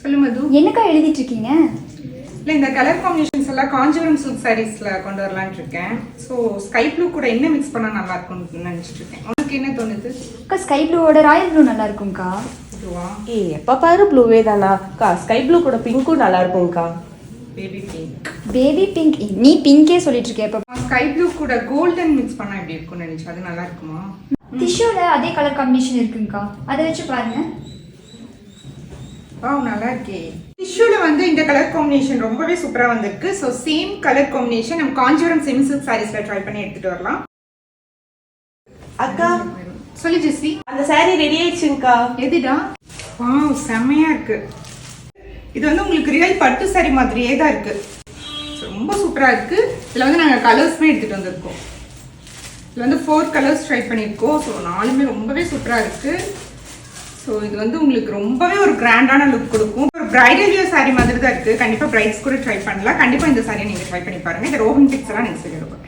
சொல்லு மது. என்னக்கா எழுதிட்டு இருக்கீங்க? இல்லை, இந்த கலர் காம்பினேஷன்ஸ் எல்லாம் காஞ்சிபுரம் சில்க் சாரீஸ்ல கொண்டு வரலான்னு இருக்கேன். ஸோ ஸ்கை ப்ளூ கூட என்ன மிக்ஸ் பண்ணால் நல்லா இருக்கும்னு நினச்சிட்டு இருக்கேன். உனக்கு என்ன தோணுது? அக்கா ஸ்கை ப்ளூவோட ராயல் ப்ளூ நல்லா இருக்கும்க்கா. இதுவா? எப்ப பாரு ப்ளூவே தானாக்கா. ஸ்கை ப்ளூ கூட பிங்க்கும் நல்லா இருக்கும்க்கா. Baby pink. Baby pink? நீ பிங்கே சொல்லிட்டு இருக்கே. இப்போ ஸ்கை ப்ளூ கூட கோல்டன் மிக்ஸ் பண்ணா எப்படி இருக்கும்னு நினைச்சு. அது நல்லா இருக்குமா? டிஷ்யூல அதே கலர் காம்பினேஷன் இருக்குங்கக்கா, அதை வச்சு பாருங்க. நல்லா இருக்கே. டிஷ்யூல வந்து இந்த கலர் காம்பினேஷன் ரொம்பவே சூப்பரா வந்திருக்கு. ஸோ சேம் கலர் காம்பினேஷன் நம்ம காஞ்சிபுரம் செமி சில்க் சாரீஸ்ல ட்ரை பண்ணி எடுத்துட்டு வரலாம். அக்கா சொல்லி ஜெஸ்ஸி. அந்த சாரி ரெடி ஆயிடுச்சுங்கக்கா. எதுடா? செம்மையா இருக்கு. இது வந்து உங்களுக்கு ரியல் பட்டு சாரி மாதிரியே தான் இருக்கு. ரொம்ப சூப்பரா இருக்கு. இதுல வந்து நாங்கள் கலர்ஸ்மே எடுத்துட்டு வந்திருக்கோம். இதுல வந்து 4 கலர்ஸ் ட்ரை பண்ணியிருக்கோம். ஸோ 4மே ரொம்பவே சூப்பரா இருக்கு. ஸோ இது வந்து உங்களுக்கு ரொம்பவே ஒரு கிராண்டான லுக் கொடுக்கும். ஒரு பிரைடல் வியர் சாரி மாதிரி தான் இருக்கு. கண்டிப்பா பிரைட்ஸ் கூட ட்ரை பண்ணலாம். கண்டிப்பா இந்த சாரியை நீங்க ட்ரை பண்ணி பாருங்க. இந்த ரோஹன் பிக்ஸ் எல்லாம் நெக்ஸ்ட் வீடியோல